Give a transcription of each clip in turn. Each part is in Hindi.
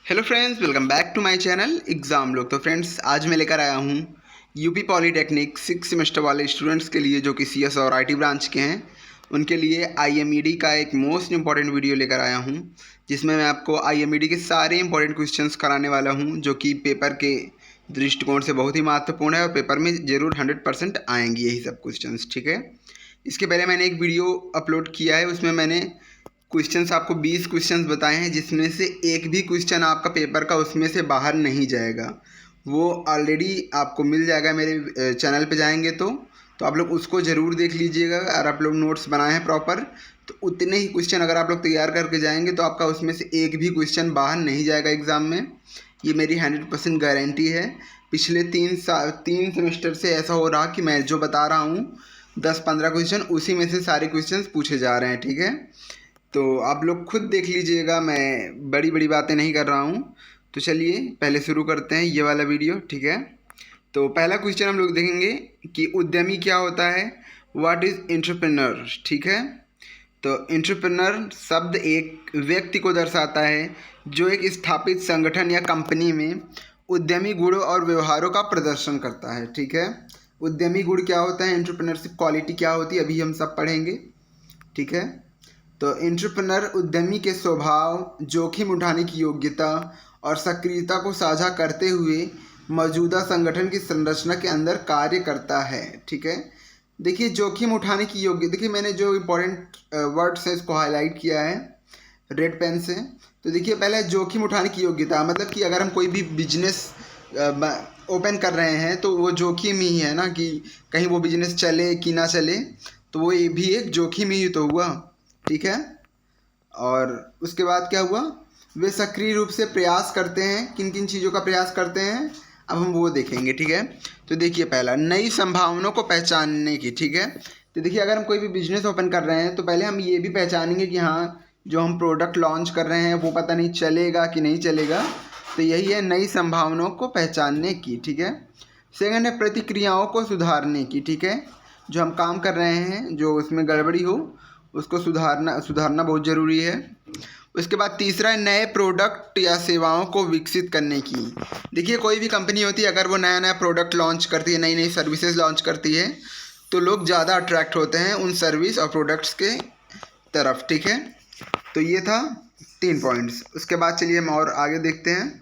Hello friends, welcome back to my channel exam लोग। तो फ्रेंड्स, आज मैं लेकर आया हूँ यूपी पॉलीटेक्निक 6 सेमेस्टर वाले स्टूडेंट्स के लिए जो कि सीएस और आईटी ब्रांच के हैं, उनके लिए आईएमईडी का एक मोस्ट इंपॉर्टेंट वीडियो लेकर आया हूँ, जिसमें मैं आपको आईएमईडी के सारे इंपॉर्टेंट क्वेश्चंस कराने वाला हूँ, जो कि पेपर के दृष्टिकोण से बहुत ही महत्वपूर्ण है और पेपर में ज़रूर 100% आएंगे यही सब क्वेश्चंस। ठीक है, इसके पहले मैंने एक वीडियो अपलोड किया है, उसमें मैंने क्वेश्चंस आपको 20 क्वेश्चंस बताए हैं, जिसमें से एक भी क्वेश्चन आपका पेपर का उसमें से बाहर नहीं जाएगा। वो ऑलरेडी आपको मिल जाएगा मेरे चैनल पे जाएंगे तो आप लोग उसको ज़रूर देख लीजिएगा। अगर आप लोग नोट्स बनाए हैं प्रॉपर, तो उतने ही क्वेश्चन अगर आप लोग तैयार करके जाएंगे तो आपका उसमें से एक भी क्वेश्चन बाहर नहीं जाएगा एग्ज़ाम में। ये मेरी 100% गारंटी है। पिछले 3 सेमेस्टर से ऐसा हो रहा कि मैं जो बता रहा हूँ 10-15 क्वेश्चन उसी में से सारे क्वेश्चन पूछे जा रहे हैं। ठीक है, तो आप लोग खुद देख लीजिएगा, मैं बड़ी बड़ी बातें नहीं कर रहा हूँ। तो चलिए पहले शुरू करते हैं ये वाला वीडियो। ठीक है, तो पहला क्वेश्चन हम लोग देखेंगे कि उद्यमी क्या होता है, व्हाट इज़ एंटरप्रेन्योर। ठीक है, तो एंटरप्रेन्योर शब्द एक व्यक्ति को दर्शाता है जो एक स्थापित संगठन या कंपनी में उद्यमी गुणों और व्यवहारों का प्रदर्शन करता है। ठीक है, उद्यमी गुण क्या होता है, एंटरप्रेन्योरशिप क्वालिटी क्या होती है, अभी हम सब पढ़ेंगे। ठीक है, तो एंटरप्रेन्योर उद्यमी के स्वभाव, जोखिम उठाने की योग्यता और सक्रियता को साझा करते हुए मौजूदा संगठन की संरचना के अंदर कार्य करता है। ठीक है, देखिए जोखिम उठाने की योग्यता, देखिए मैंने जो इम्पोर्टेंट वर्ड्स है इसको हाईलाइट किया है रेड पेन से। तो देखिए पहले जोखिम उठाने की योग्यता, मतलब कि अगर हम कोई भी बिजनेस ओपन कर रहे हैं तो वो जोखिम ही है ना, कि कहीं वो बिजनेस चले कि ना चले, तो वो ये भी एक जोखिम ही तो हुआ। ठीक है, और उसके बाद क्या हुआ, वे सक्रिय रूप से प्रयास करते हैं, किन किन चीज़ों का प्रयास करते हैं अब हम वो देखेंगे। ठीक है, तो देखिए पहला नई संभावनाओं को पहचानने की। ठीक है, तो देखिए अगर हम कोई भी बिजनेस ओपन कर रहे हैं तो पहले हम ये भी पहचानेंगे कि हाँ, जो हम प्रोडक्ट लॉन्च कर रहे हैं वो पता नहीं चलेगा कि नहीं चलेगा, तो यही है नई संभावनाओं को पहचानने की। ठीक है, सेकंड है प्रतिक्रियाओं को सुधारने की। ठीक है, जो हम काम कर रहे हैं जो उसमें गड़बड़ी हो उसको सुधारना बहुत ज़रूरी है। उसके बाद तीसरा है नए प्रोडक्ट या सेवाओं को विकसित करने की। देखिए कोई भी कंपनी होती है, अगर वो नया नया प्रोडक्ट लॉन्च करती है, नई नई सर्विसेज लॉन्च करती है, तो लोग ज़्यादा अट्रैक्ट होते हैं उन सर्विस और प्रोडक्ट्स के तरफ। ठीक है, तो ये था 3 पॉइंट्स। उसके बाद चलिए हम और आगे देखते हैं।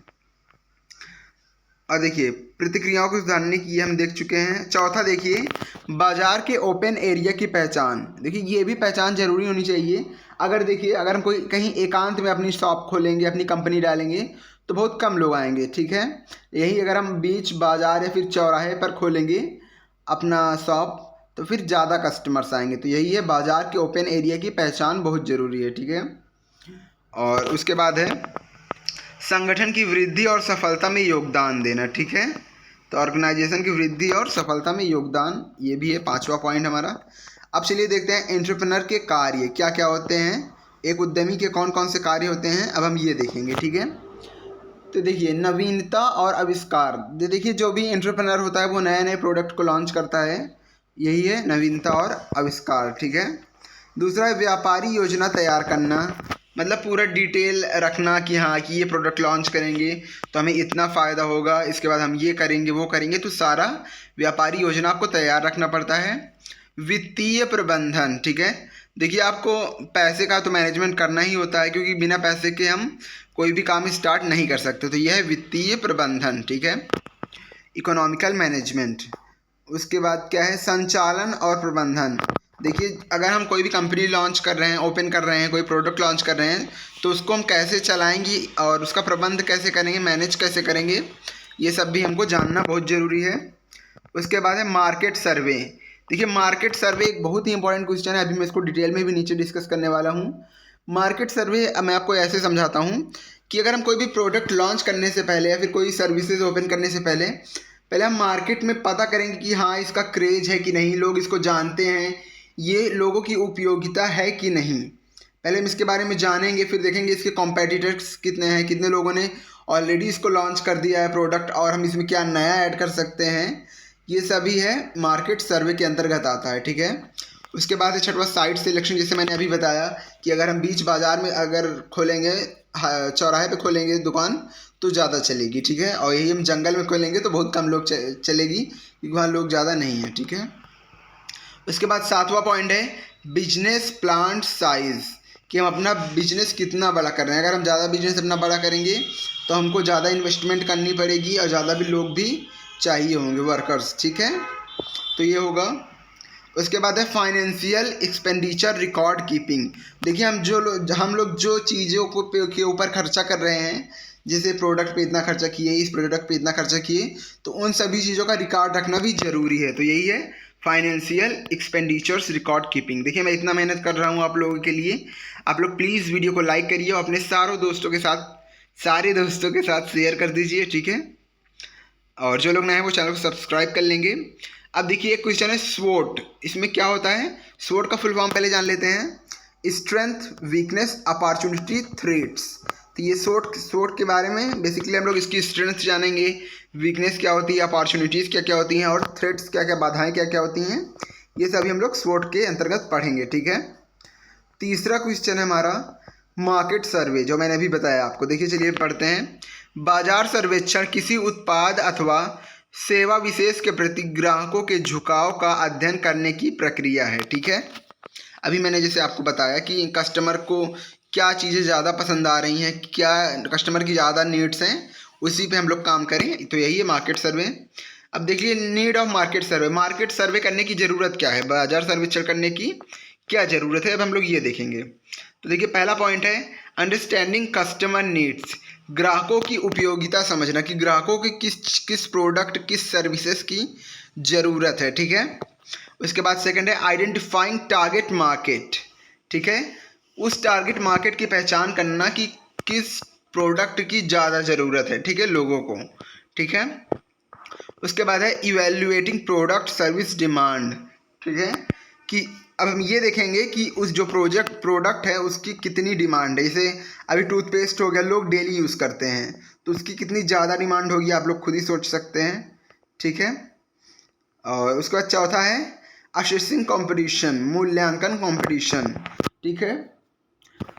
और देखिए प्रतिक्रियाओं को सुधारने की ये हम देख चुके हैं। चौथा देखिए बाजार के ओपन एरिया की पहचान। देखिए ये भी पहचान जरूरी होनी चाहिए। अगर देखिए अगर हम कोई कहीं एकांत में अपनी शॉप खोलेंगे, अपनी कंपनी डालेंगे, तो बहुत कम लोग आएंगे। ठीक है, यही अगर हम बीच बाजार या फिर चौराहे पर खोलेंगे अपना शॉप, तो फिर ज़्यादा कस्टमर्स आएंगे। तो यही है, बाजार के ओपन एरिया की पहचान बहुत ज़रूरी है। ठीक है, और उसके बाद है संगठन की वृद्धि और सफलता में योगदान देना। ठीक है, तो ऑर्गेनाइजेशन की वृद्धि और सफलता में योगदान, ये भी है 5वां पॉइंट हमारा। अब चलिए देखते हैं एंटरप्रेन्योर के कार्य क्या क्या होते हैं, एक उद्यमी के कौन कौन से कार्य होते हैं, अब हम ये देखेंगे। ठीक है, तो देखिए नवीनता और आविष्कार। देखिए जो भी एंटरप्रेन्योर होता है वो नए नए प्रोडक्ट को लॉन्च करता है, यही है नवीनता और आविष्कार। ठीक है, दूसरा है व्यापारी योजना तैयार करना, मतलब पूरा डिटेल रखना कि हाँ कि ये प्रोडक्ट लॉन्च करेंगे तो हमें इतना फ़ायदा होगा, इसके बाद हम ये करेंगे वो करेंगे, तो सारा व्यापारी योजना आपको तैयार रखना पड़ता है। वित्तीय प्रबंधन। ठीक है, देखिए आपको पैसे का तो मैनेजमेंट करना ही होता है, क्योंकि बिना पैसे के हम कोई भी काम स्टार्ट नहीं कर सकते, तो यह है वित्तीय प्रबंधन। ठीक है, इकोनॉमिकल मैनेजमेंट। उसके बाद क्या है संचालन और प्रबंधन। देखिए अगर हम कोई भी कंपनी लॉन्च कर रहे हैं, ओपन कर रहे हैं, कोई प्रोडक्ट लॉन्च कर रहे हैं, तो उसको हम कैसे चलाएंगे और उसका प्रबंध कैसे करेंगे, मैनेज कैसे करेंगे, ये सब भी हमको जानना बहुत ज़रूरी है। उसके बाद है मार्केट सर्वे। देखिए मार्केट सर्वे एक बहुत ही इंपॉर्टेंट क्वेश्चन है, अभी मैं इसको डिटेल में भी नीचे डिस्कस करने वाला हूँ। मार्केट सर्वे मैं आपको ऐसे समझाता हूँ कि अगर हम कोई भी प्रोडक्ट लॉन्च करने से पहले या फिर कोई सर्विसेज ओपन करने से पहले पहले हम मार्केट में पता करेंगे कि हाँ इसका क्रेज है कि नहीं, लोग इसको जानते हैं, ये लोगों की उपयोगिता है कि नहीं। पहले हम इसके बारे में जानेंगे, फिर देखेंगे इसके कॉम्पेटिटर्स कितने हैं, कितने लोगों ने ऑलरेडी इसको लॉन्च कर दिया है प्रोडक्ट, और हम इसमें क्या नया ऐड कर सकते हैं। ये सभी है मार्केट सर्वे के अंतर्गत आता है। ठीक है, उसके बाद है छठवां साइट सिलेक्शन। जैसे मैंने अभी बताया कि अगर हम बीच बाज़ार में अगर खोलेंगे चौराहे पे खोलेंगे दुकान तो ज़्यादा चलेगी, ठीक है। और यही हम जंगल में खोलेंगे तो बहुत कम लोग चलेगी, क्योंकि वहाँ लोग ज़्यादा नहीं हैं, ठीक है। उसके बाद 7वां पॉइंट है बिजनेस प्लान साइज़, कि हम अपना बिजनेस कितना बड़ा कर रहे हैं। अगर हम ज़्यादा बिजनेस अपना बड़ा करेंगे तो हमको ज़्यादा इन्वेस्टमेंट करनी पड़ेगी और ज़्यादा भी लोग भी चाहिए होंगे, वर्कर्स, ठीक है। तो ये होगा। उसके बाद है फाइनेंशियल एक्सपेंडिचर रिकॉर्ड कीपिंग। देखिए हम लोग जो चीज़ों को के ऊपर खर्चा कर रहे हैं, जैसे प्रोडक्ट पे इतना खर्चा किए, इस प्रोडक्ट पे इतना खर्चा किए, तो उन सभी चीज़ों का रिकॉर्ड रखना भी ज़रूरी है। तो यही है फाइनेंशियल एक्सपेंडिचर्स रिकॉर्ड कीपिंग। देखिए मैं इतना मेहनत कर रहा हूँ आप लोगों के लिए। आप लोग प्लीज़ वीडियो को लाइक करिए और अपने सारे दोस्तों के साथ शेयर कर दीजिए, ठीक है। और जो लोग नए हैं वो चैनल को सब्सक्राइब कर लेंगे। अब देखिए एक क्वेश्चन है स्वोट, इसमें क्या होता है? स्वोट का फुल फॉर्म पहले जान लेते हैं। Strength, weakness, opportunity, threats. तो ये स्वोट के बारे में बेसिकली हम लोग इसकी स्ट्रेंथ जानेंगे, वीकनेस क्या होती है, अपॉर्चुनिटीज़ क्या क्या होती हैं, और थ्रेट्स क्या क्या, बाधाएं क्या क्या होती हैं, ये सभी हम लोग स्वोट के अंतर्गत पढ़ेंगे, ठीक है। तीसरा क्वेश्चन है हमारा मार्केट सर्वे, जो मैंने अभी बताया आपको। देखिए चलिए पढ़ते हैं। बाजार सर्वेक्षण किसी उत्पाद अथवा सेवा विशेष के प्रति ग्राहकों के झुकाव का अध्ययन करने की प्रक्रिया है, ठीक है। अभी मैंने जैसे आपको बताया कि कस्टमर को क्या चीज़ें ज़्यादा पसंद आ रही हैं, क्या कस्टमर की ज़्यादा नीड्स हैं, उसी पे हम लोग काम करें, तो यही है मार्केट सर्वे। अब देखिए need of market survey, market सर्वे करने की ज़रूरत क्या है, बाजार सर्वेक्षण करने की क्या ज़रूरत है, अब हम लोग ये देखेंगे। तो देखिए पहला पॉइंट है अंडरस्टैंडिंग कस्टमर नीड्स, ग्राहकों की उपयोगिता समझना, कि ग्राहकों की किस प्रोडक्ट, किस सर्विसेज की ज़रूरत है, ठीक है। उसके बाद सेकंड है आइडेंटिफाइंग टारगेट मार्केट, ठीक है, उस टारगेट मार्केट की पहचान करना कि किस प्रोडक्ट की ज़्यादा ज़रूरत है, ठीक है, लोगों को, ठीक है। उसके बाद है इवेल्युएटिंग प्रोडक्ट सर्विस डिमांड, ठीक है, कि अब हम ये देखेंगे कि उस जो प्रोडक्ट है उसकी कितनी डिमांड है। जैसे अभी टूथपेस्ट हो गया, लोग डेली यूज़ करते हैं, तो उसकी कितनी ज़्यादा डिमांड होगी आप लोग खुद ही सोच सकते हैं, ठीक है। और उसके बाद चौथा है असेसिंग कंपटीशन, मूल्यांकन कंपटीशन, ठीक है।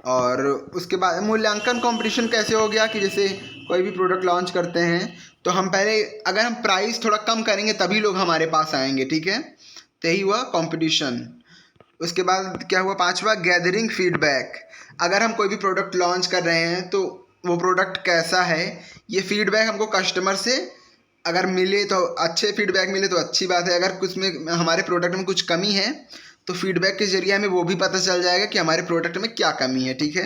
और उसके बाद मूल्यांकन कंपटीशन कैसे हो गया कि जैसे कोई भी प्रोडक्ट लॉन्च करते हैं तो हम पहले अगर हम प्राइस थोड़ा कम करेंगे तभी लोग हमारे पास आएंगे, ठीक है। तो यही हुआ कंपटीशन। उसके बाद क्या हुआ पांचवा गैदरिंग फीडबैक, अगर हम कोई भी प्रोडक्ट लॉन्च कर रहे हैं तो वो प्रोडक्ट कैसा है, ये फीडबैक हमको कस्टमर से अगर मिले तो अच्छे फीडबैक मिले तो अच्छी बात है, अगर कुछ में हमारे प्रोडक्ट में कुछ कमी है तो फीडबैक के जरिए हमें वो भी पता चल जाएगा कि हमारे प्रोडक्ट में क्या कमी है, ठीक है।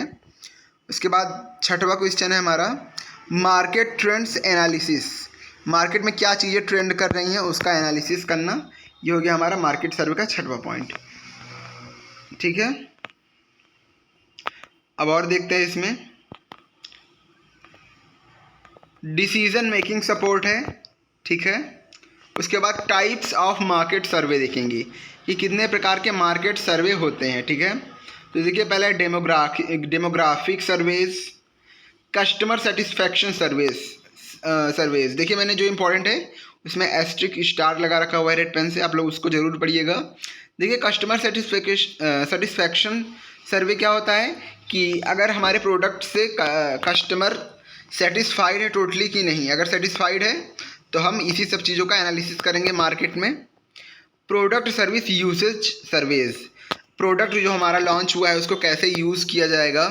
उसके बाद छठवां क्वेश्चन है हमारा मार्केट ट्रेंड्स एनालिसिस, मार्केट में क्या चीज़ें ट्रेंड कर रही हैं उसका एनालिसिस करना, ये हो गया हमारा मार्केट सर्वे का छठवां पॉइंट, ठीक है। अब और देखते हैं इसमें डिसीजन मेकिंग सपोर्ट है, ठीक है। उसके बाद टाइप्स ऑफ मार्केट सर्वे देखेंगे कि कितने प्रकार के मार्केट सर्वे होते हैं, ठीक है। तो देखिए पहले demographic surveys, customer satisfaction surveys. देखिए मैंने जो इम्पोर्टेंट है उसमें एस्ट्रिक स्टार लगा रखा हुआ है रेड पेन से, आप लोग उसको ज़रूर पढ़िएगा। देखिए कस्टमर सेटिस्फैक्शन सर्वे क्या होता है कि अगर हमारे प्रोडक्ट से कस्टमर सेटिस्फाइड है टोटली कि नहीं, अगर सेटिस्फाइड है तो हम इसी सब चीज़ों का एनालिसिस करेंगे मार्केट में। Product service usage surveys, product जो हमारा लॉन्च हुआ है उसको कैसे यूज़ किया जाएगा,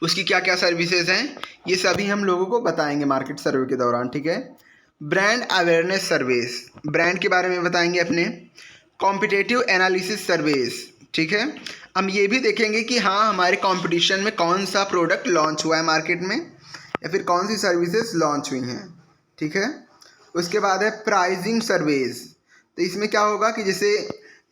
उसकी क्या क्या सर्विसेज हैं, ये सभी हम लोगों को बताएंगे मार्केट सर्वे के दौरान, ठीक है। ब्रांड अवेयरनेस सर्वेज, ब्रांड के बारे में बताएंगे अपने। कॉम्पिटिटिव एनालिसिस सर्वेज, ठीक है, हम ये भी देखेंगे कि हाँ हमारे कंपटीशन में कौन सा प्रोडक्ट लॉन्च हुआ है मार्केट में या फिर कौन सी सर्विसेज लॉन्च हुई हैं, ठीक है। उसके बाद है प्राइसिंग सर्वेज, तो इसमें क्या होगा कि जैसे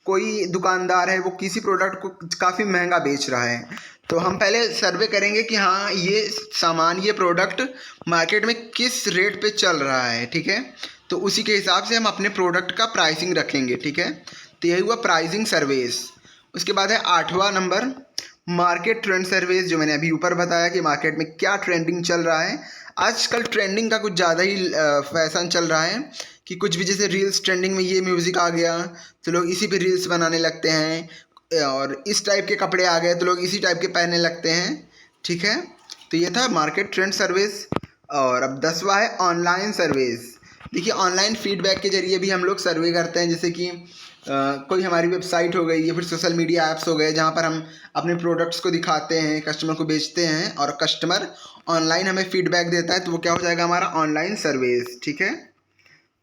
कोई दुकानदार है वो किसी प्रोडक्ट को काफ़ी महंगा बेच रहा है, तो हम पहले सर्वे करेंगे कि हाँ ये सामान, ये प्रोडक्ट मार्केट में किस रेट पे चल रहा है, ठीक है। तो उसी के हिसाब से हम अपने प्रोडक्ट का प्राइसिंग रखेंगे, ठीक है। तो यही हुआ प्राइसिंग सर्वेज। उसके बाद है 8वां नंबर मार्केट ट्रेंड सर्वेज, जो मैंने अभी ऊपर बताया कि मार्केट में क्या ट्रेंडिंग चल रहा है। आजकल ट्रेंडिंग का कुछ ज़्यादा ही फैशन चल रहा है कि कुछ भी जैसे रील्स ट्रेंडिंग में ये म्यूज़िक आ गया तो लोग इसी पे रील्स बनाने लगते हैं, और इस टाइप के कपड़े आ गए तो लोग इसी टाइप के पहनने लगते हैं, ठीक है। तो ये था मार्केट ट्रेंड सर्विस। और अब 10वां है ऑनलाइन सर्विस। देखिए ऑनलाइन फीडबैक के जरिए भी हम लोग सर्वे करते हैं, जैसे कि कोई हमारी वेबसाइट हो गई या फिर सोशल मीडिया ऐप्स हो गए जहाँ पर हम अपने प्रोडक्ट्स को दिखाते हैं, कस्टमर को बेचते हैं और कस्टमर ऑनलाइन हमें फीडबैक देता है, तो वो क्या हो जाएगा हमारा ऑनलाइन सर्विस। ठीक है,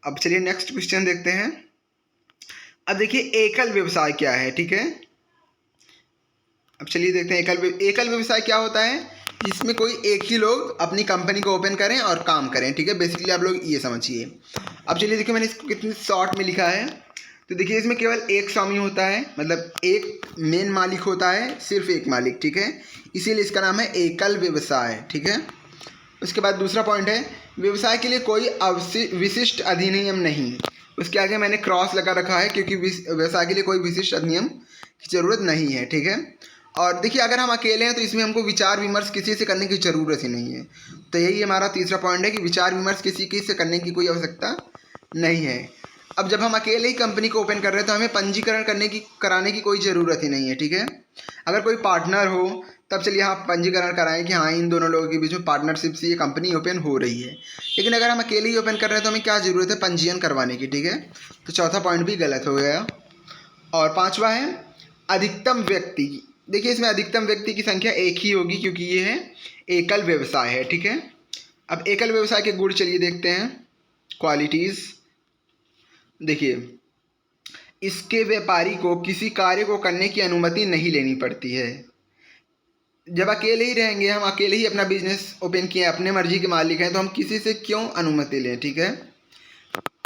अब चलिए नेक्स्ट क्वेश्चन देखते हैं। अब देखिए एकल व्यवसाय क्या है। ठीक है, अब चलिए देखते हैं एकल व्यवसाय क्या होता है, जिसमें कोई एक ही लोग अपनी कंपनी को ओपन करें और काम करें। ठीक है, बेसिकली आप लोग ये समझिए। अब चलिए देखिए मैंने इसको कितनी शॉर्ट में लिखा है। तो देखिए इसमें केवल एक स्वामी होता है, मतलब एक मेन मालिक होता है, सिर्फ एक मालिक। ठीक है, इसीलिए इसका नाम है एकल व्यवसाय। ठीक है, उसके बाद दूसरा पॉइंट है व्यवसाय के लिए कोई विशिष्ट अधिनियम नहीं। उसके आगे मैंने क्रॉस लगा रखा है क्योंकि व्यवसाय के लिए कोई विशिष्ट अधिनियम की ज़रूरत नहीं है। ठीक है, और देखिए अगर हम अकेले हैं तो इसमें हमको विचार विमर्श किसी से करने की ज़रूरत ही नहीं है। तो यही हमारा तीसरा पॉइंट है कि विचार विमर्श किसी से करने की कोई आवश्यकता नहीं है। अब जब हम अकेले ही कंपनी को ओपन कर रहे हैं तो हमें पंजीकरण कराने की कोई ज़रूरत ही नहीं है। ठीक है, अगर कोई पार्टनर हो तब चलिए हाँ पंजीकरण कराएं कि हाँ इन दोनों लोगों के बीच में पार्टनरशिप से ये कंपनी ओपन हो रही है। लेकिन अगर हम अकेले ही ओपन कर रहे हैं तो हमें क्या ज़रूरत है पंजीयन करवाने की। ठीक है, तो चौथा पॉइंट भी गलत हो गया। और पांचवा है अधिकतम व्यक्ति। देखिए इसमें अधिकतम व्यक्ति की संख्या एक ही होगी क्योंकि ये है एकल व्यवसाय है। ठीक है, अब एकल व्यवसाय के गुण चलिए देखते हैं, क्वालिटीज़। देखिए इसके व्यापारी को किसी कार्य को करने की अनुमति नहीं लेनी पड़ती है। जब अकेले ही रहेंगे, हम अकेले ही अपना बिजनेस ओपन किए, अपने मर्जी के मालिक हैं, तो हम किसी से क्यों अनुमति लें। ठीक है,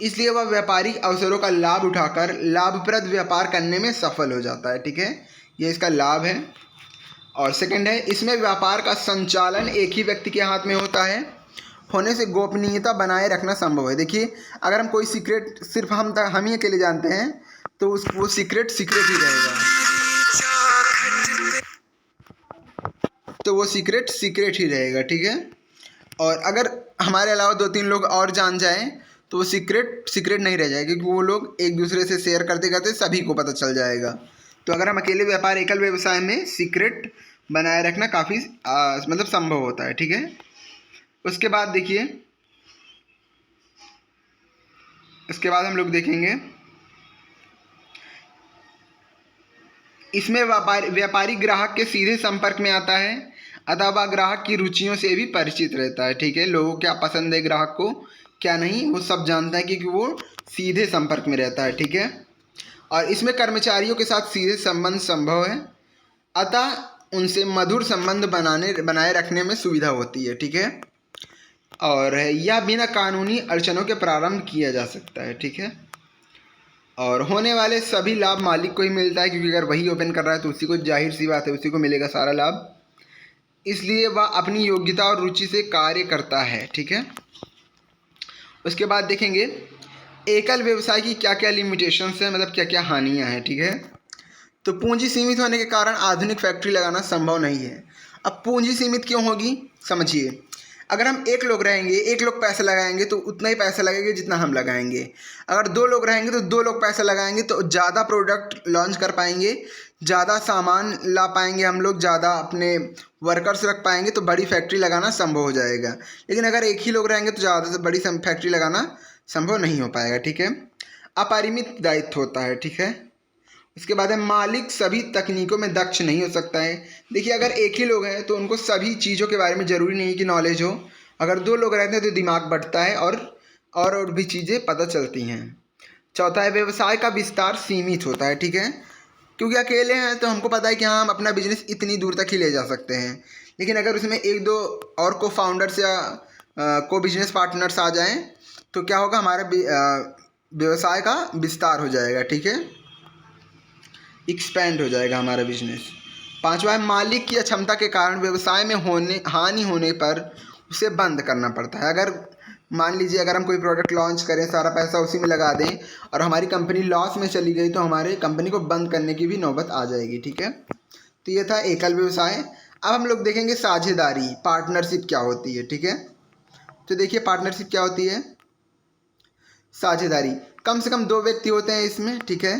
इसलिए वह व्यापारिक अवसरों का लाभ उठाकर लाभप्रद व्यापार करने में सफल हो जाता है। ठीक है, ये इसका लाभ है। और सेकंड है इसमें व्यापार का संचालन एक ही व्यक्ति के हाथ में होता है, होने से गोपनीयता बनाए रखना संभव है। देखिए अगर हम कोई सीक्रेट सिर्फ हम ही अकेले जानते हैं तो वो सीक्रेट ही रहेगा, तो वो सीक्रेट ही रहेगा। ठीक है, और अगर हमारे अलावा 2-3 लोग और जान जाएं तो वो सीक्रेट नहीं रह जाएगा, क्योंकि वो लोग एक दूसरे से शेयर करते करते सभी को पता चल जाएगा। तो अगर हम अकेले व्यापार एकल व्यवसाय में सीक्रेट बनाए रखना काफ़ी मतलब संभव होता है। ठीक है, उसके बाद देखिए उसके बाद हम लोग देखेंगे इसमें व्यापारी ग्राहक के सीधे संपर्क में आता है, अथवा ग्राहक की रुचियों से भी परिचित रहता है। ठीक है, लोगों क्या पसंद है ग्राहक को क्या नहीं वो सब जानता है क्योंकि वो सीधे संपर्क में रहता है। ठीक है, और इसमें कर्मचारियों के साथ सीधे संबंध संभव है, अतः उनसे मधुर संबंध बनाए रखने में सुविधा होती है। ठीक है, और यह बिना कानूनी अड़चनों के प्रारंभ किया जा सकता है। ठीक है, और होने वाले सभी लाभ मालिक को ही मिलता है, क्योंकि अगर वही ओपन कर रहा है तो उसी को, जाहिर सी बात है, उसी को मिलेगा सारा लाभ, इसलिए वह अपनी योग्यता और रुचि से कार्य करता है। ठीक है, उसके बाद देखेंगे एकल व्यवसाय की क्या क्या लिमिटेशंस हैं, मतलब क्या क्या हानियां हैं। ठीक है, तो पूंजी सीमित होने के कारण आधुनिक फैक्ट्री लगाना संभव नहीं है। अब पूंजी सीमित क्यों होगी समझिए, अगर हम एक लोग रहेंगे, एक लोग पैसा लगाएंगे तो उतना ही पैसा लगेगा जितना हम लगाएंगे। अगर 2 लोग रहेंगे तो 2 लोग पैसा लगाएंगे तो ज़्यादा प्रोडक्ट लॉन्च कर पाएंगे, ज़्यादा सामान ला पाएंगे हम लोग, ज़्यादा अपने वर्कर्स रख पाएंगे, तो बड़ी फैक्ट्री लगाना संभव हो जाएगा। लेकिन अगर एक ही लोग रहेंगे तो ज़्यादा से बड़ी फैक्ट्री लगाना संभव नहीं हो पाएगा। ठीक है, अपरिमित दायित्व होता है। ठीक है, उसके बाद है मालिक सभी तकनीकों में दक्ष नहीं हो सकता है। देखिए अगर एक ही लोग हैं तो उनको सभी चीज़ों के बारे में ज़रूरी नहीं कि नॉलेज हो, अगर 2 लोग रहते हैं तो दिमाग बढ़ता है और भी चीज़ें पता चलती हैं। चौथा है व्यवसाय का विस्तार सीमित होता है। ठीक है, क्योंकि अकेले हैं तो हमको पता है कि हाँ हम अपना बिजनेस इतनी दूर तक ही ले जा सकते हैं, लेकिन अगर उसमें 1-2 और को फाउंडर्स या को बिजनेस पार्टनर्स आ जाएँ तो क्या होगा, हमारे व्यवसाय का विस्तार हो जाएगा। ठीक है, एक्सपेंड हो जाएगा हमारा बिजनेस। पांचवा है मालिक की अक्षमता के कारण व्यवसाय में हानि होने पर उसे बंद करना पड़ता है। अगर मान लीजिए अगर हम कोई प्रोडक्ट लॉन्च करें, सारा पैसा उसी में लगा दें और हमारी कंपनी लॉस में चली गई तो हमारे कंपनी को बंद करने की भी नौबत आ जाएगी। ठीक है, तो ये था एकल व्यवसाय। अब हम लोग देखेंगे साझेदारी, पार्टनरशिप क्या होती है। ठीक है, तो देखिए पार्टनरशिप क्या होती है। साझेदारी कम से कम 2 व्यक्ति होते हैं इसमें। ठीक है,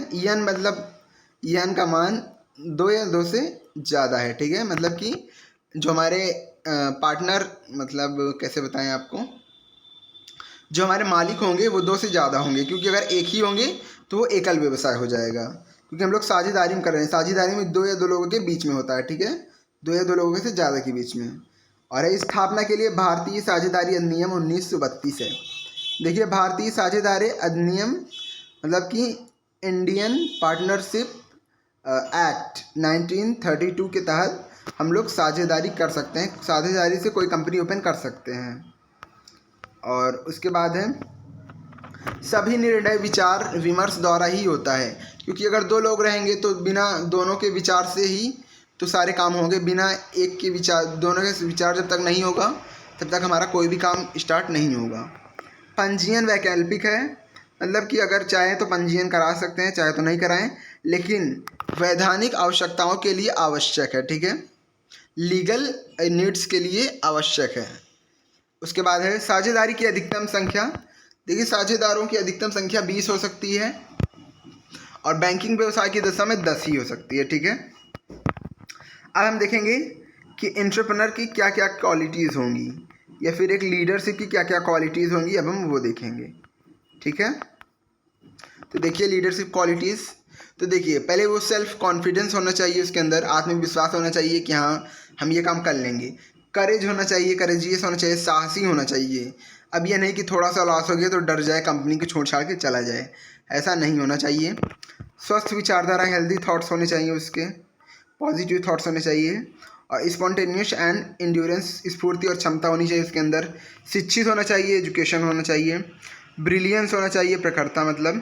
यन का मान 2 या 2 से ज़्यादा है। ठीक है, मतलब कि जो हमारे पार्टनर मतलब कैसे बताएं आपको, जो हमारे मालिक होंगे वो 2 से ज़्यादा होंगे, क्योंकि अगर एक ही होंगे तो वो एकल व्यवसाय हो जाएगा, क्योंकि हम लोग साझेदारी में कर रहे हैं। साझेदारी में 2 या 2 लोगों के बीच में होता है, ठीक है, 2 या 2 लोगों से ज़्यादा के बीच में। और इस स्थापना के लिए भारतीय साझेदारी अधिनियम 1932 है। देखिए, भारतीय साझेदारी अधिनियम मतलब कि इंडियन पार्टनरशिप एक्ट 1932 के तहत हम लोग साझेदारी कर सकते हैं, साझेदारी से कोई कंपनी ओपन कर सकते हैं। और उसके बाद है सभी निर्णय विचार विमर्श द्वारा ही होता है, क्योंकि अगर 2 लोग रहेंगे तो बिना दोनों के विचार से ही तो सारे काम होंगे। बिना एक के विचार, दोनों के विचार जब तक नहीं होगा तब तक हमारा कोई भी काम स्टार्ट नहीं होगा। पंजीयन वैकल्पिक है, मतलब कि अगर चाहें तो पंजीयन करा सकते हैं, चाहे तो नहीं कराएं, लेकिन वैधानिक आवश्यकताओं के लिए आवश्यक है, ठीक है, लीगल नीड्स के लिए आवश्यक है। उसके बाद है साझेदारी की अधिकतम संख्या। देखिए, साझेदारों की अधिकतम संख्या 20 हो सकती है और बैंकिंग व्यवसाय की दशा में 10 ही हो सकती है, ठीक है। अब हम देखेंगे कि एंटरप्रेन्योर की क्या क्या क्वालिटीज़ होंगी, या फिर एक लीडरशिप की क्या क्या क्वालिटीज़ होंगी, अब हम वो देखेंगे, ठीक है। तो देखिए लीडरशिप क्वालिटीज़, तो देखिए पहले वो सेल्फ कॉन्फिडेंस होना चाहिए, उसके अंदर आत्मविश्वास होना चाहिए कि हाँ हम ये काम कर लेंगे। करेज होना चाहिए, करेजियस होना चाहिए, साहसी होना चाहिए। अब ये नहीं कि थोड़ा सा लॉस हो गया तो डर जाए, कंपनी को छोड़ छाड़ के चला जाए, ऐसा नहीं होना चाहिए। स्वस्थ विचारधारा, हेल्दी थॉट्स होने चाहिए, उसके पॉजिटिव थॉट्स होने चाहिए। और स्पॉन्टेनियस एंड इंड्योरेंस, स्फूर्ति और क्षमता होनी चाहिए उसके अंदर। शिक्षित होना चाहिए, एजुकेशन होना चाहिए। ब्रिलियंस होना चाहिए, प्रखरता मतलब।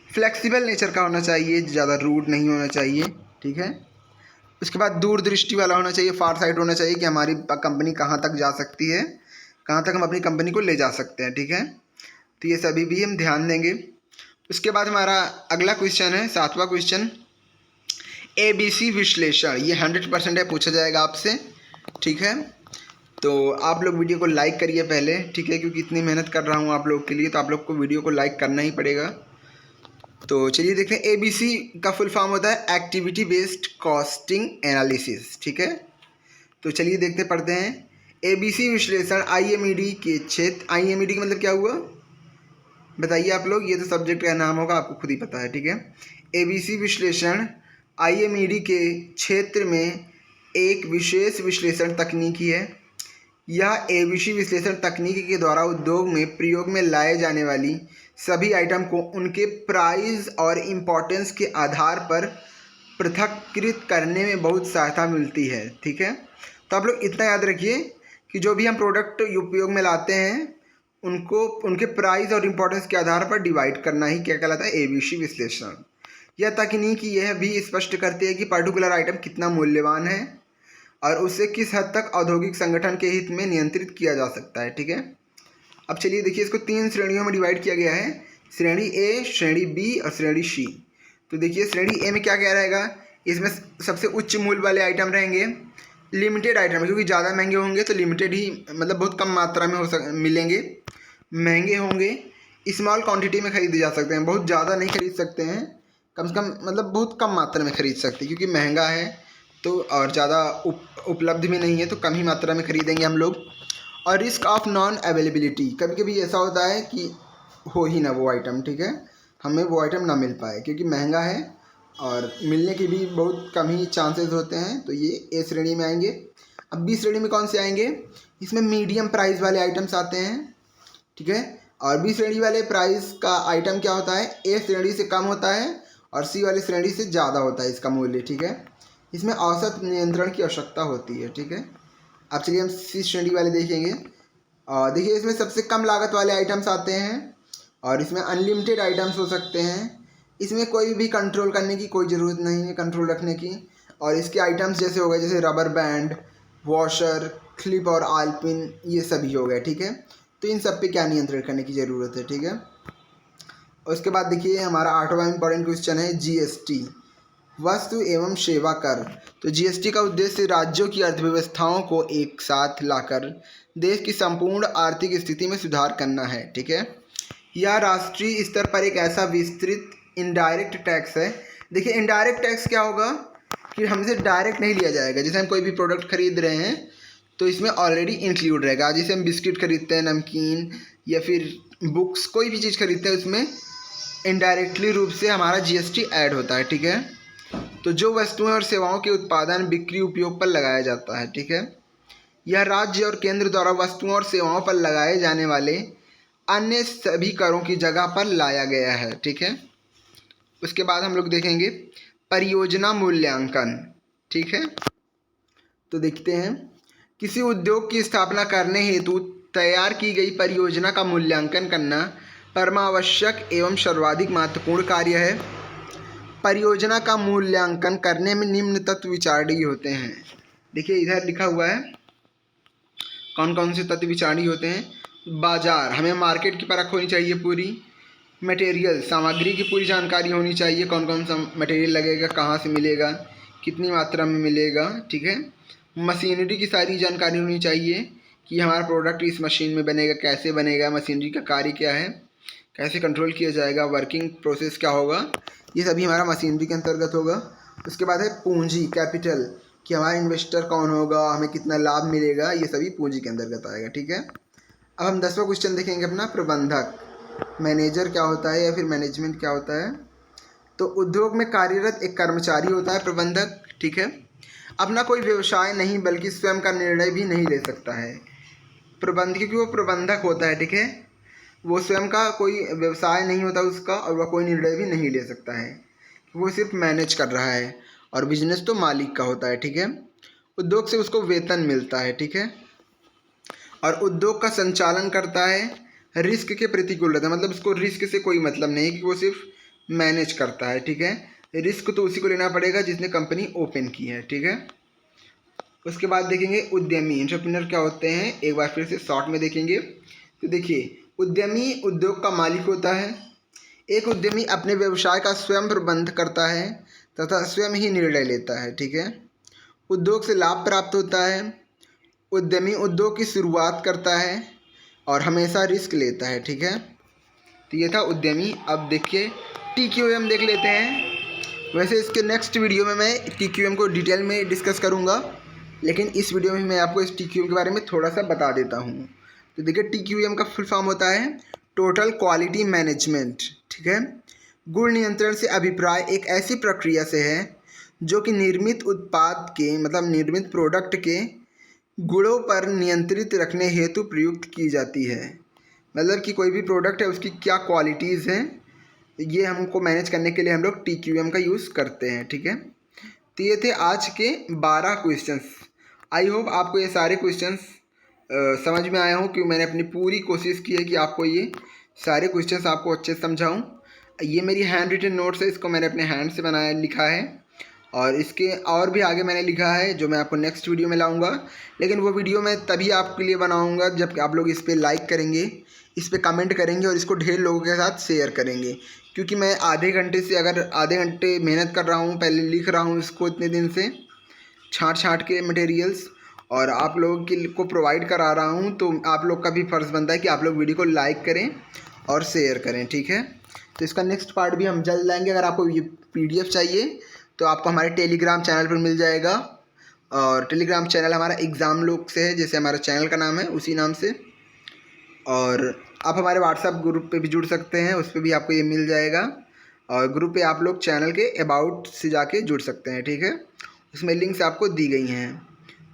फ्लेक्सिबल नेचर का होना चाहिए, ज़्यादा रूड नहीं होना चाहिए, ठीक है। उसके बाद दूरदृष्टि वाला होना चाहिए, फार साइड होना चाहिए कि हमारी कंपनी कहाँ तक जा सकती है, कहाँ तक हम अपनी कंपनी को ले जा सकते हैं, ठीक है। तो ये सभी भी हम ध्यान देंगे। उसके बाद हमारा अगला क्वेश्चन है 7वां क्वेश्चन, ABC विश्लेषण। ये 100% है, पूछा जाएगा आपसे, ठीक है। तो आप लोग वीडियो को लाइक करिए पहले, ठीक है, क्योंकि इतनी मेहनत कर रहा हूँ आप लोग के लिए, तो आप लोग को वीडियो को लाइक करना ही पड़ेगा। तो चलिए देखते हैं। ABC का फुल फॉर्म होता है एक्टिविटी बेस्ड कॉस्टिंग एनालिसिस, ठीक है। तो चलिए देखते पढ़ते हैं। ABC विश्लेषण IMED के क्षेत्र, IMED का मतलब क्या हुआ बताइए आप लोग, ये तो सब्जेक्ट का नाम होगा, आपको खुद ही पता है, ठीक है। ABC विश्लेषण IMED के क्षेत्र में एक विशेष विश्लेषण तकनीकी है। यह ABC विश्लेषण तकनीक के द्वारा उद्योग में प्रयोग में लाए जाने वाली सभी आइटम को उनके प्राइस और इम्पोर्टेंस के आधार पर पृथक्कृत करने में बहुत सहायता मिलती है, ठीक है। तो आप लोग इतना याद रखिए कि जो भी हम प्रोडक्ट उपयोग में लाते हैं उनको उनके प्राइस और इम्पोर्टेंस के आधार पर डिवाइड करना ही क्या कहलाता है, ABC विश्लेषण। यह तकनीक यह भी स्पष्ट करती है कि पर्टिकुलर आइटम कितना मूल्यवान है और उसे किस हद तक औद्योगिक संगठन के हित में नियंत्रित किया जा सकता है, ठीक है। अब चलिए देखिए, इसको 3 श्रेणियों में डिवाइड किया गया है, श्रेणी A, श्रेणी B और श्रेणी C। तो देखिए श्रेणी A में क्या क्या रहेगा, इसमें सबसे उच्च मूल्य वाले आइटम रहेंगे, लिमिटेड आइटम, क्योंकि ज़्यादा महंगे होंगे तो लिमिटेड ही मतलब बहुत कम मात्रा में मिलेंगे। महंगे होंगे, स्मॉल क्वांटिटी में खरीदे जा सकते हैं, बहुत ज़्यादा नहीं खरीद सकते हैं, कम से कम मतलब बहुत कम मात्रा में खरीद सकते हैं, क्योंकि महंगा है तो और ज़्यादा उपलब्ध भी नहीं है तो कम ही मात्रा में खरीदेंगे हम लोग। और रिस्क ऑफ नॉन अवेलेबिलिटी, कभी कभी ऐसा होता है कि हो ही ना वो आइटम, ठीक है, हमें वो आइटम ना मिल पाए क्योंकि महंगा है और मिलने के भी बहुत कम ही चांसेस होते हैं, तो ये A श्रेणी में आएंगे। अब B श्रेणी में कौन से आएंगे, इसमें मीडियम प्राइस वाले आइटम्स आते हैं, ठीक है। और B श्रेणी वाले प्राइस का आइटम क्या होता है, A श्रेणी से कम होता है और C वाली श्रेणी से ज़्यादा होता है इसका मूल्य, ठीक है। इसमें औसत नियंत्रण की आवश्यकता होती है, ठीक है। अब चलिए हम C श्रेणी वाले देखेंगे। देखिए इसमें सबसे कम लागत वाले आइटम्स आते हैं और इसमें अनलिमिटेड आइटम्स हो सकते हैं। इसमें कोई भी कंट्रोल करने की कोई ज़रूरत नहीं है, कंट्रोल रखने की। और इसके आइटम्स जैसे हो गए, जैसे रबर बैंड, वॉशर, क्लिप और आलपिन, ये सभी हो गए, ठीक है। तो इन सब पे क्या नियंत्रण करने की ज़रूरत है, ठीक है। उसके बाद देखिए हमारा 8वां इंपॉर्टेंट क्वेश्चन है GST, वस्तु एवं सेवा कर। तो GST का उद्देश्य राज्यों की अर्थव्यवस्थाओं को एक साथ लाकर देश की संपूर्ण आर्थिक स्थिति में सुधार करना है, ठीक है। यह राष्ट्रीय स्तर पर एक ऐसा विस्तृत इनडायरेक्ट टैक्स है। देखिए इनडायरेक्ट टैक्स क्या होगा कि हमसे डायरेक्ट नहीं लिया जाएगा, जैसे हम कोई भी प्रोडक्ट खरीद रहे हैं तो इसमें ऑलरेडी इंक्लूड रहेगा। जैसे हम बिस्किट खरीदते हैं, नमकीन या फिर बुक्स, कोई भी चीज़ खरीदते हैं उसमें इनडायरेक्टली रूप से हमारा जीएसटी ऐड होता है, ठीक है। तो जो वस्तुएं और सेवाओं के उत्पादन, बिक्री, उपयोग पर लगाया जाता है, ठीक है, यह राज्य और केंद्र द्वारा वस्तुओं और सेवाओं पर लगाए जाने वाले अन्य सभी करों की जगह पर लाया गया है, ठीक है। उसके बाद हम लोग देखेंगे परियोजना मूल्यांकन, ठीक है। तो देखते हैं, किसी उद्योग की स्थापना करने हेतु तैयार की गई परियोजना का मूल्यांकन करना परमावश्यक एवं सर्वाधिक महत्वपूर्ण कार्य है। परियोजना का मूल्यांकन करने में निम्न तत्व विचारणीय होते हैं। देखिए इधर लिखा हुआ है कौन कौन से तत्व विचारणीय होते हैं। बाजार, हमें मार्केट की परख होनी चाहिए पूरी। मटेरियल, सामग्री की पूरी जानकारी होनी चाहिए, कौन कौन सा मटेरियल लगेगा, कहाँ से मिलेगा, कितनी मात्रा में मिलेगा, ठीक है। मशीनरी की सारी जानकारी होनी चाहिए कि हमारा प्रोडक्ट इस मशीन में बनेगा, कैसे बनेगा, मशीनरी का कार्य क्या है, कैसे कंट्रोल किया जाएगा, वर्किंग प्रोसेस क्या होगा, ये सभी हमारा मशीनरी के अंतर्गत होगा। उसके बाद है पूंजी, कैपिटल, कि हमारा इन्वेस्टर कौन होगा, हमें कितना लाभ मिलेगा, ये सभी पूंजी के अंतर्गत आएगा, ठीक है। अब हम 10वां क्वेश्चन देखेंगे अपना, प्रबंधक, मैनेजर क्या होता है या फिर मैनेजमेंट क्या होता है। तो उद्योग में कार्यरत एक कर्मचारी होता है प्रबंधक, ठीक है। अपना कोई व्यवसाय नहीं बल्कि स्वयं का निर्णय भी नहीं ले सकता है प्रबंधक, क्योंकि वो प्रबंधक होता है, ठीक है। वो स्वयं का कोई व्यवसाय नहीं होता उसका, और वह कोई निर्णय भी नहीं ले सकता है, वो सिर्फ मैनेज कर रहा है। और बिजनेस तो मालिक का होता है, ठीक है। उद्योग से उसको वेतन मिलता है, ठीक है। और उद्योग का संचालन करता है रिस्क के प्रतिकूल रहता है, मतलब उसको रिस्क से कोई मतलब नहीं कि वो सिर्फ मैनेज करता है, ठीक है। रिस्क तो उसी को लेना पड़ेगा जिसने कंपनी ओपन की है, ठीक है। उसके बाद देखेंगे उद्यमी, एंटरप्रेन्योर क्या होते हैं, एक बार फिर से शॉर्ट में देखेंगे। तो देखिए, उद्यमी उद्योग का मालिक होता है। एक उद्यमी अपने व्यवसाय का स्वयं प्रबंध करता है तथा स्वयं ही निर्णय लेता है, ठीक है। उद्योग से लाभ प्राप्त होता है। उद्यमी उद्योग की शुरुआत करता है और हमेशा रिस्क लेता है, ठीक है। तो ये था उद्यमी। अब देखिए TQM देख लेते हैं। वैसे इसके नेक्स्ट वीडियो में मैं TQM को डिटेल में डिस्कस करूँगा, लेकिन इस वीडियो में मैं आपको इस TQM के बारे में थोड़ा सा बता देता हूँ। तो देखिए TQM का फुल फॉर्म होता है टोटल क्वालिटी मैनेजमेंट, ठीक है। गुण नियंत्रण से अभिप्राय एक ऐसी प्रक्रिया से है जो कि निर्मित उत्पाद के, मतलब निर्मित प्रोडक्ट के गुणों पर नियंत्रित रखने हेतु प्रयुक्त की जाती है। मतलब कि कोई भी प्रोडक्ट है उसकी क्या क्वालिटीज़ हैं, ये हमको मैनेज करने के लिए हम लोग TQM का यूज़ करते हैं, ठीक है। तो ये थे आज के 12 क्वेश्चंस। आई होप आपको ये सारे क्वेश्चंस समझ में आया हो, क्योंकि मैंने अपनी पूरी कोशिश की है कि आपको ये सारे क्वेश्चंस आपको अच्छे से समझाऊँ। ये मेरी हैंड रिटन नोट्स है, इसको मैंने अपने हैंड से बनाया लिखा है, और इसके और भी आगे मैंने लिखा है जो मैं आपको नेक्स्ट वीडियो में लाऊंगा। लेकिन वो वीडियो मैं तभी आपके लिए बनाऊंगा जब आप लोग इस पर लाइक करेंगे, इस पर कमेंट करेंगे और इसको ढेर लोगों के साथ शेयर करेंगे। क्योंकि मैं आधे घंटे मेहनत कर रहा हूँ, पहले लिख रहा हूँ इसको इतने दिन से छाँट के मटेरियल्स, और आप लोगों के को प्रोवाइड करा रहा हूँ। तो आप लोग का भी फ़र्ज़ बनता है कि आप लोग वीडियो को लाइक करें और शेयर करें, ठीक है। तो इसका नेक्स्ट पार्ट भी हम जल्द लाएंगे। अगर आपको ये PDF चाहिए तो आपको हमारे टेलीग्राम चैनल पर मिल जाएगा, और टेलीग्राम चैनल हमारा एग्ज़ाम लोग से है, जैसे हमारा चैनल का नाम है उसी नाम से। और आप हमारे व्हाट्सएप ग्रुप पे भी जुड़ सकते हैं, उस पर भी आपको ये मिल जाएगा। और ग्रुप पे आप लोग चैनल के अबाउट से जाके जुड़ सकते हैं, ठीक है। उसमें लिंक्स आपको दी गई हैं।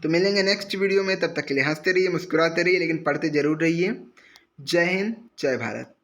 तो मिलेंगे नेक्स्ट वीडियो में, तब तक के लिए हंसते रहिए, मुस्कुराते रहिए, लेकिन पढ़ते ज़रूर रहिए। जय हिंद, जय भारत।